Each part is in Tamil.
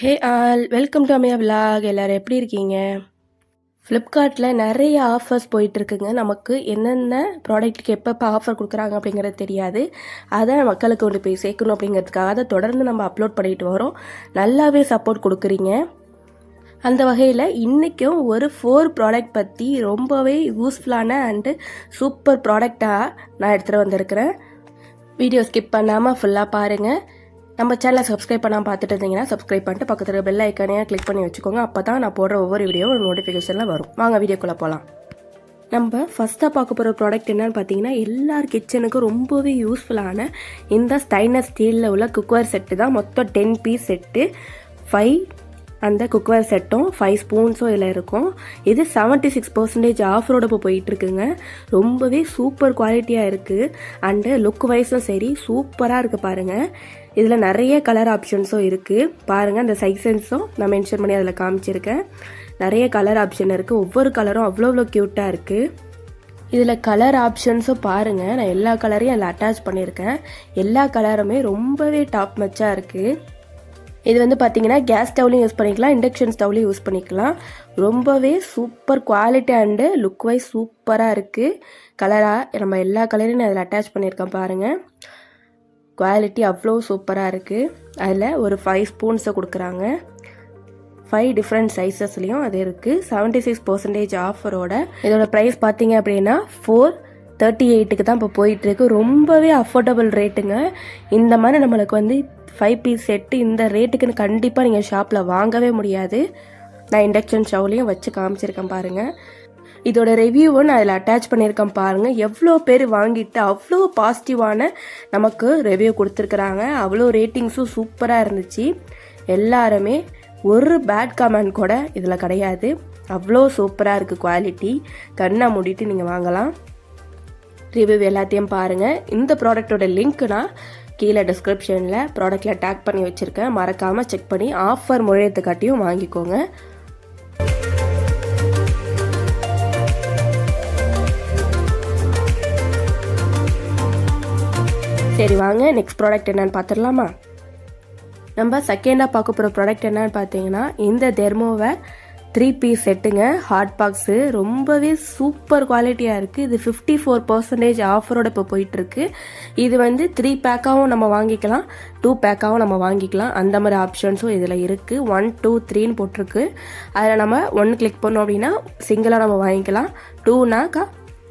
Hey all welcome to Amiya vlog. எல்லோரும் எப்படி இருக்கீங்க? ஃப்ளிப்கார்ட்டில் நிறைய ஆஃபர்ஸ் போயிட்டுருக்குங்க. நமக்கு என்னென்ன ப்ராடக்ட்டுக்கு எப்பப்போ ஆஃபர் கொடுக்குறாங்க அப்படிங்கிறது தெரியாது. அதை மக்களுக்கு கொண்டு போய் சேர்க்கணும் அப்படிங்கிறதுக்காக அதை தொடர்ந்து நம்ம அப்லோட் பண்ணிட்டு வரோம். நல்லாவே சப்போர்ட் கொடுக்குறீங்க. அந்த வகையில் இன்றைக்கும் ஒரு 4 ப்ராடக்ட் பற்றி ரொம்பவே யூஸ்ஃபுல்லான அண்டு சூப்பர் ப்ராடக்டாக நான் எடுத்துகிட்டு வந்திருக்கிறேன். வீடியோ ஸ்கிப் பண்ணாமல் ஃபுல்லாக பாருங்கள். நம்ம சேனலை சப்ஸ்கிரைப் பண்ணாமல் பார்த்துட்டு இருந்தீங்கன்னா சப்ஸ்கிரைப் பண்ணிட்டு பக்கத்தில் பெல் ஐக்கானே கிளிக் பண்ணி வச்சுக்கோங்க. அப்போ தான் நான் போடுற ஒவ்வொரு வீடியோவும் நோட்டிஃபிகேஷனில் வரும். வாங்க வீடியோக்குள்ளே போகலாம். நம்ம ஃபஸ்ட்டாக பார்க்க போகிற ப்ராடக்ட் என்னென்னு பார்த்தீங்கன்னா, எல்லார் கிச்சனுக்கும் ரொம்பவே யூஸ்ஃபுல்லான இந்த ஸ்டைனஸ் ஸ்டீலில் உள்ள குக்வேர் செட்டு தான். மொத்தம் 10 பீஸ் செட்டு, 5 அந்த குக்வேர் செட்டும் 5 ஸ்பூன்ஸும் இதில் இருக்கும். இது 76% ஆஃபரோட இப்போ போயிட்டுருக்குங்க. ரொம்பவே சூப்பர் குவாலிட்டியாக இருக்குது அண்டு லுக் வைஸும் சரி சூப்பராக இருக்குது பாருங்கள். இதில் நிறைய கலர் ஆப்ஷன்ஸும் இருக்குது பாருங்கள். அந்த சைஸன்ஸும் நான் மென்ஷன் பண்ணி அதில் காமிச்சிருக்கேன். நிறைய கலர் ஆப்ஷன் இருக்குது. ஒவ்வொரு கலரும் அவ்வளோ க்யூட்டாக இருக்குது. இதில் கலர் ஆப்ஷன்ஸும் பாருங்கள். நான் எல்லா கலரையும் அதில் அட்டாச் பண்ணியிருக்கேன். எல்லா கலருமே ரொம்பவே டாப் மச்சாக இருக்குது. இது வந்து பார்த்தீங்கன்னா கேஸ் ஸ்டவ்லையும் யூஸ் பண்ணிக்கலாம், இண்டக்ஷன் ஸ்டவ்லையும் யூஸ் பண்ணிக்கலாம். ரொம்பவே super quality and look wise சூப்பராக இருக்குது. கலராக நம்ம எல்லா கலரையும் நான் அதில் அட்டாச் பண்ணியிருக்கேன் பாருங்கள். குவாலிட்டி அவ்வளோ சூப்பராக இருக்குது. அதில் ஒரு 5 ஸ்பூன்ஸை கொடுக்குறாங்க. 5 டிஃப்ரெண்ட் சைஸஸ்லேயும் அது இருக்குது. 76% ஆஃபரோட இதோட ப்ரைஸ் பார்த்தீங்க அப்படின்னா 438க்கு தான் இப்போ போயிட்டுருக்கு. ரொம்பவே அஃபோர்டபுள் ரேட்டுங்க. இந்த மாதிரி நம்மளுக்கு வந்து 5 பீஸ் செட்டு இந்த ரேட்டுக்குன்னு கண்டிப்பாக நீங்கள் ஷாப்பில் வாங்கவே முடியாது. நான் இண்டக்ஷன் ஸ்டவ்லையும் வச்சு காமிச்சிருக்கேன் பாருங்கள். இதோட ரிவ்யூவும் நான் அதில் அட்டாச் பண்ணியிருக்கேன் பாருங்கள். எவ்வளோ பேர் வாங்கிட்டு அவ்வளோ பாசிட்டிவான நமக்கு ரிவ்யூ கொடுத்துருக்குறாங்க. அவ்வளோ ரேட்டிங்ஸும் சூப்பராக இருந்துச்சு. எல்லாருமே ஒரு பேட் கமெண்ட் கூட இதில் கிடையாது. அவ்வளோ சூப்பராக இருக்குது குவாலிட்டி. கண்ணை மூடிட்டு நீங்கள் வாங்கலாம். ரிவ்யூ எல்லாத்தையும் பாருங்கள். இந்த ப்ராடக்டோட லிங்க் நான் கீழே டிஸ்கிரிப்ஷனில் ப்ராடக்டில் டேக் பண்ணி வச்சுருக்கேன். மறக்காமல் செக் பண்ணி ஆஃபர் முழையத்துக்காட்டியும் வாங்கிக்கோங்க. சரி வாங்க நெக்ஸ்ட் ப்ராடக்ட் என்னன்னு பார்த்துடலாமா? நம்ம செகண்டாக பார்க்க போகிற ப்ராடக்ட் என்னன்னு பார்த்தீங்கன்னா, இந்த தெர்மோவேர் 3 பீஸ் செட்டுங்க. ஹாட் பாக்ஸு ரொம்பவே சூப்பர் குவாலிட்டியாக இருக்குது. இது 54% ஆஃபரோட இப்போ போயிட்டுருக்கு. இது வந்து 3 பேக்காகவும் நம்ம வாங்கிக்கலாம், 2 பேக்காகவும் நம்ம வாங்கிக்கலாம். அந்த மாதிரி ஆப்ஷன்ஸும் இதில் இருக்குது. 1 2 3ன்னு போட்டிருக்கு. அதில் நம்ம 1 கிளிக் பண்ணோம் அப்படின்னா சிங்கிளாக நம்ம வாங்கிக்கலாம். 2னாக்கா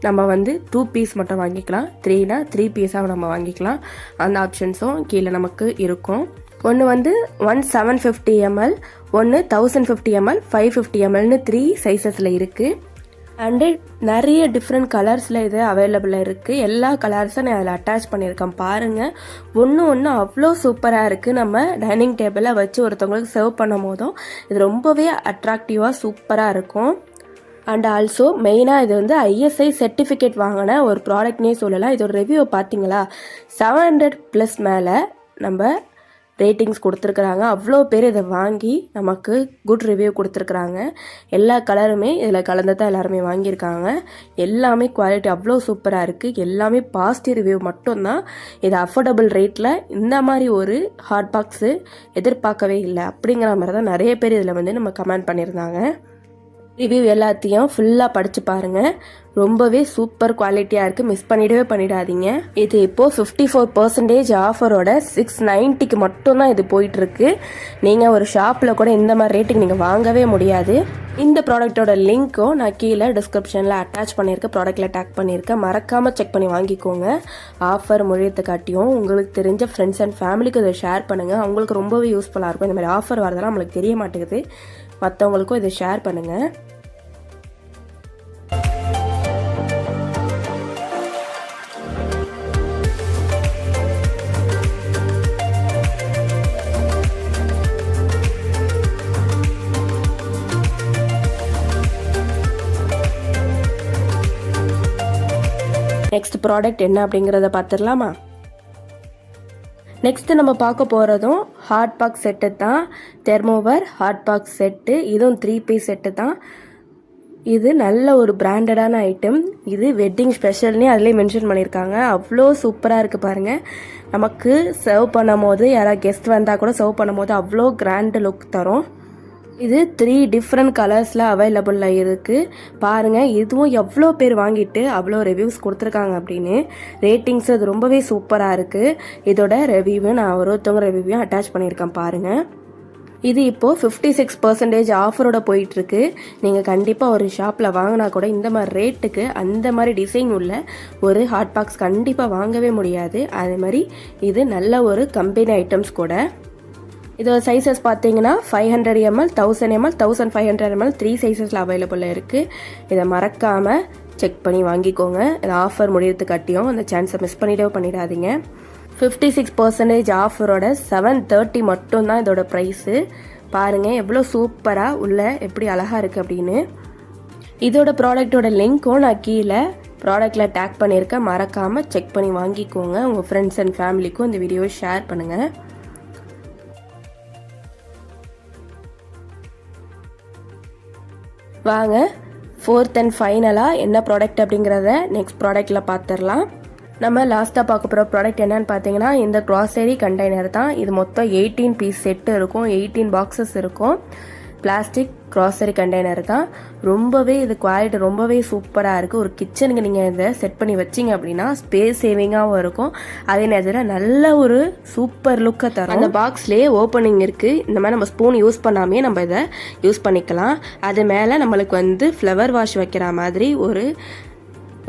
நம்ம வந்து 2 பீஸ் மட்டும் வாங்கிக்கலாம். 3னா 3 பீஸாக நம்ம வாங்கிக்கலாம். அந்த ஆப்ஷன்ஸும் கீழே நமக்கு இருக்கும். ஒன்று வந்து 1750 ml, ஒன்று 1050 ml, 550 mlன்னு 3 சைஸஸில் இருக்குது. அண்டு நிறைய டிஃப்ரெண்ட் கலர்ஸில் இது அவைலபிளாக இருக்குது. எல்லா கலர்ஸும் நான் அதில் அட்டாச் பண்ணியிருக்கேன் பாருங்கள். ஒன்று அவ்வளோ சூப்பராக இருக்குது. நம்ம டைனிங் டேபிளில் வச்சு ஒருத்தவங்களுக்கு சர்வ் பண்ணும் போதும் இது ரொம்பவே அட்ராக்டிவாக சூப்பராக இருக்கும். அண்ட் ஆல்சோ மெயினாக இது வந்து ISI சர்டிஃபிகேட் வாங்கின ஒரு ப்ராடக்ட்னே சொல்லலாம். இதோட ரிவ்யூ பார்த்தீங்களா, 700+ மேலே நம்ம ரேட்டிங்ஸ் கொடுத்துருக்குறாங்க. அவ்வளோ பேர் இதை வாங்கி நமக்கு குட் ரிவ்யூ கொடுத்துருக்குறாங்க. எல்லா கலருமே இதில் கலந்து தான் எல்லாருமே வாங்கியிருக்காங்க. எல்லாமே குவாலிட்டி அவ்வளோ சூப்பராக இருக்குது. எல்லாமே பாசிட்டிவ் ரிவ்யூ மட்டும்தான். இது அஃபோர்டபுள் ரேட்டில் இந்த மாதிரி ஒரு ஹாட் பாக்ஸு எதிர்பார்க்கவே இல்லை அப்படிங்கிற மாதிரி தான் நிறைய பேர் இதில் வந்து நம்ம கமெண்ட் பண்ணியிருந்தாங்க. ரிவ்யூ எல்லாத்தையும் ஃபுல்லாக படித்து பாருங்கள். ரொம்பவே சூப்பர் குவாலிட்டியாக இருக்குது. மிஸ் பண்ணிடாதீங்க. இது இப்போது 54% ஆஃபரோட 690க்கு மட்டும்தான் இது போயிட்டுருக்கு. நீங்கள் ஒரு ஷாப்பில் கூட இந்த மாதிரி ரேட்டுக்கு நீங்கள் வாங்கவே முடியாது. இந்த ப்ராடக்டோட லிங்க்கும் நான் கீழே டிஸ்கிரிப்ஷனில் அட்டாச் பண்ணியிருக்கேன், ப்ராடக்டில் டேக் பண்ணியிருக்கேன். மறக்காமல் செக் பண்ணி வாங்கிக்கோங்க. ஆஃபர் முழியத்துக்காட்டியும் உங்களுக்கு தெரிஞ்ச ஃப்ரெண்ட்ஸ் அண்ட் ஃபேமிலிக்கு இதை ஷேர் பண்ணுங்கள். அவங்களுக்கு ரொம்பவே யூஸ்ஃபுல்லாக இருக்கும். இந்த மாதிரி ஆஃபர் வரதெல்லாம் நம்மளுக்கு தெரிய மாட்டேங்குது. மற்றவங்களுக்கும் இதை ஷேர் பண்ணுங்கள். நெக்ஸ்ட் ப்ராடக்ட் என்ன அப்படிங்கிறத பார்த்துடலாமா? நெக்ஸ்ட்டு நம்ம பார்க்க போகிறதும் ஹாட் பாக்ஸ் செட்டு தான். தெர்மோவேர் ஹாட் பாக்ஸ் செட்டு. இதுவும் 3 பீஸ் செட்டு தான். இது நல்ல ஒரு பிராண்டடான ஐட்டம். இது வெட்டிங் ஸ்பெஷல்னே அதிலே மென்ஷன் பண்ணியிருக்காங்க. அவ்வளோ சூப்பராக இருக்குது பாருங்கள். நமக்கு சர்வ் பண்ணும் போது யாராவது கெஸ்ட் வந்தால் கூட சர்வ் பண்ணும் போது அவ்வளோ கிராண்ட் லுக் தரும். இது 3 டிஃப்ரெண்ட் கலர்ஸில் அவைலபிளில் இருக்குது பாருங்கள். இதுவும் எவ்வளோ பேர் வாங்கிட்டு அவ்வளோ ரிவ்யூஸ் கொடுத்துருக்காங்க அப்படின்னு. ரேட்டிங்ஸ் அது ரொம்பவே சூப்பராக இருக்குது. இதோட ரிவ்யூவை நான் ஒருத்தவங்க ரிவ்யூவையும் அட்டாச் பண்ணியிருக்கேன் பாருங்கள். இது இப்போது 56% ஆஃபரோட போயிட்டுருக்கு. நீங்கள் கண்டிப்பாக ஒரு ஷாப்பில் வாங்கினா கூட இந்த மாதிரி ரேட்டுக்கு அந்த மாதிரி டிசைன் உள்ள ஒரு ஹாட் பாக்ஸ் கண்டிப்பாக வாங்கவே முடியாது. அதே மாதிரி இது நல்ல ஒரு கம்பெனி ஐட்டம்ஸ் கூட. இதோட சைஸஸ் பார்த்தீங்கன்னா 500 ml, 1000 ml, 1500 ml 3 சைஸஸில் அவைலபிளாக இருக்குது. இதை மறக்காமல் செக் பண்ணி வாங்கிக்கோங்க. இந்த ஆஃபர் முடியறதுக்காட்டியும் அந்த சான்ஸை மிஸ் பண்ணிடாதீங்க. 56% ஆஃபரோட 730 மட்டும்தான் இதோட ப்ரைஸு. பாருங்கள் எவ்வளோ சூப்பராக உள்ள எப்படி அழகாக இருக்குது அப்படின்னு. இதோட ப்ராடக்டோட லிங்க்கும் நான் கீழே ப்ராடக்டில் டேக் பண்ணியிருக்கேன். மறக்காமல் செக் பண்ணி வாங்கிக்கோங்க. உங்கள் ஃப்ரெண்ட்ஸ் அண்ட் ஃபேமிலிக்கும் இந்த வீடியோவை ஷேர் பண்ணுங்கள். வாங்க 4th and ஃபைனலாக என்ன ப்ராடக்ட் அப்படிங்கிறத நெக்ஸ்ட் ப்ராடக்டில் பார்த்துடலாம். நம்ம லாஸ்ட்டாக பார்க்க போகிற ப்ராடக்ட் என்னன்னு பார்த்தீங்கன்னா இந்த க்ராசரி கண்டெய்னர் தான். இது மொத்தம் 18 பீஸ் செட்டு இருக்கும், 18 பாக்ஸஸ் இருக்கும். பிளாஸ்டிக் க்ராசரி கண்டெய்னர் தான். ரொம்பவே இது குவாலிட்டி ரொம்பவே சூப்பராக இருக்குது. ஒரு கிச்சனுக்கு நீங்கள் இதை செட் பண்ணி வச்சிங்க அப்படின்னா ஸ்பேஸ் சேவிங்காகவும் இருக்கும். அதே நேரத்தில் நல்ல ஒரு சூப்பர் லுக்கை தரும். அந்த பாக்ஸ்லேயே ஓப்பனிங் இருக்குது. இந்த மாதிரி நம்ம ஸ்பூன் யூஸ் பண்ணாமே நம்ம இதை யூஸ் பண்ணிக்கலாம். அது மேலே நம்மளுக்கு வந்து ஃப்ளவர் வாஷ் வைக்கிற மாதிரி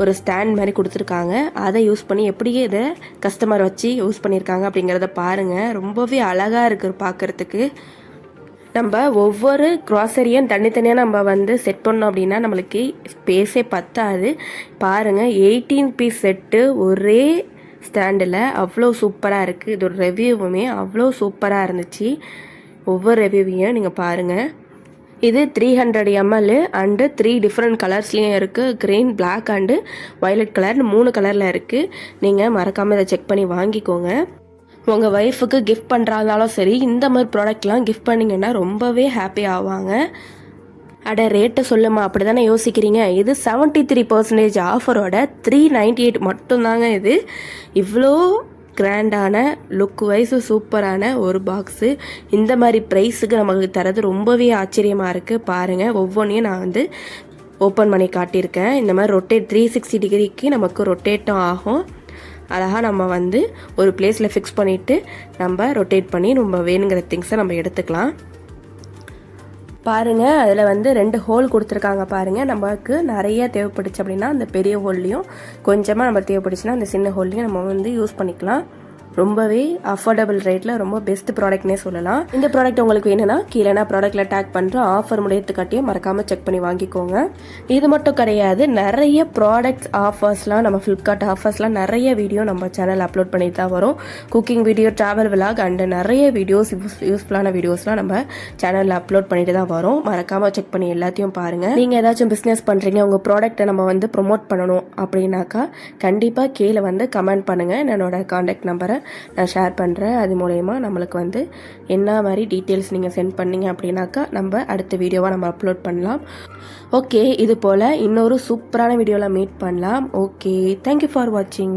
ஒரு ஸ்டாண்ட் மாதிரி கொடுத்துருக்காங்க. அதை யூஸ் பண்ணி எப்படியே இதை கஸ்டமர் வச்சு யூஸ் பண்ணியிருக்காங்க அப்படிங்கிறத பாருங்கள். ரொம்பவே அழகாக இருக்குது பார்க்குறதுக்கு. நம்ம ஒவ்வொரு க்ராசரியும் தனித்தனியாக நம்ம வந்து செட் பண்ணோம் அப்படின்னா நம்மளுக்கு ஸ்பேஸே பத்தாது. பாருங்கள் 18 பீஸ் செட்டு ஒரே ஸ்டாண்டில் அவ்வளோ சூப்பராக இருக்குது. இதோட ரிவ்யூவுமே அவ்வளோ சூப்பராக இருந்துச்சு. ஒவ்வொரு ரிவ்யூவையும் நீங்கள் பாருங்கள். இது 300 ml அண்டு 3 டிஃப்ரெண்ட் கலர்ஸ்லேயும் இருக்குது. க்ரீன், பிளாக் அண்டு வயலட் கலர்னு 3 கலரில் இருக்குது. நீங்கள் மறக்காமல் இதை செக் பண்ணி வாங்கிக்கோங்க. உங்கள் ஒய்ஃபுக்கு கிஃப்ட் பண்ணுறாதாலும் சரி இந்த மாதிரி ப்ராடக்ட்லாம் கிஃப்ட் பண்ணிங்கன்னா ரொம்பவே ஹாப்பி ஆவாங்க. ரேட்டை சொல்லுமா அப்படி தானே யோசிக்கிறீங்க. இது 73% ஆஃபரோட 398 மட்டும்தாங்க. இது இவ்வளோ கிராண்டான லுக் வைஸு சூப்பரான ஒரு பாக்ஸு இந்த மாதிரி ப்ரைஸுக்கு நமக்கு தரது ரொம்பவே ஆச்சரியமாக இருக்குது. பாருங்கள் ஒவ்வொன்றையும் நான் வந்து ஓப்பன் பண்ணி காட்டியிருக்கேன். இந்த மாதிரி ரொட்டேட் 360 டிகிரிக்கு நமக்கு ரொட்டேட்டும் ஆகும். அழகாக நம்ம வந்து ஒரு பிளேஸில் ஃபிக்ஸ் பண்ணிவிட்டு நம்ம ரொட்டேட் பண்ணி நம்ம வேணுங்கிற திங்ஸை நம்ம எடுத்துக்கலாம். பாருங்கள் அதில் வந்து 2 ஹோல் கொடுத்துருக்காங்க பாருங்கள். நமக்கு நிறைய தேவைப்படுச்சு அப்படின்னா அந்த பெரிய ஹோல்லையும் கொஞ்சமாக நம்ம தேவைப்படுச்சுன்னா அந்த சின்ன ஹோல்லையும் நம்ம வந்து யூஸ் பண்ணிக்கலாம். ரொம்பவே அஃபோர்டபுள் ரேட்டில் ரொம்ப பெஸ்ட் ப்ராடக்ட்னே சொல்லலாம். இந்த ப்ராடக்ட் உங்களுக்கு வேணும்னா கீழே நான் ப்ராடக்ட்டில் டேக் பண்ணுறேன். ஆஃபர் முடியறதுக்காட்டியும் மறக்காமல் செக் பண்ணி வாங்கிக்கோங்க. இது மட்டும் கிடையாது, நிறைய ப்ராடக்ட்ஸ் ஆஃபர்ஸ்லாம் நம்ம ஃப்ளிப்கார்ட் ஆஃபர்ஸ்லாம் நிறைய வீடியோ நம்ம சேனல் அப்லோட் பண்ணிட்டு தான் வரும். Cooking video, travel vlog and நிறைய வீடியோஸ் யூஸ்ஃபுல்லான வீடியோஸ்லாம் நம்ம சேனலில் அப்லோட் பண்ணிட்டு தான் வரும். மறக்காமல் செக் பண்ணி எல்லாத்தையும் பாருங்கள். நீங்கள் ஏதாச்சும் பிஸ்னஸ் பண்ணுறீங்க, உங்கள் ப்ராடக்ட்டை நம்ம வந்து ப்ரொமோட் பண்ணணும் அப்படின்னாக்கா கண்டிப்பாக கீழே வந்து கமெண்ட் பண்ணுங்கள். என்னோட கான்டாக்ட் நம்பரை நான் ஷேர் பண்ணுறேன். அது மூலயமா நம்மளுக்கு வந்து என்ன மாதிரி டீட்டெயில்ஸ் நீங்கள் சென்ட் பண்ணீங்க அப்படின்னாக்கா நம்ம அடுத்த வீடியோவாக நம்ம அப்லோட் பண்ணலாம். ஓகே, இது போல் இன்னொரு சூப்பரான வீடியோவில் மீட் பண்ணலாம். ஓகே, தேங்க்யூ ஃபார் வாட்சிங்.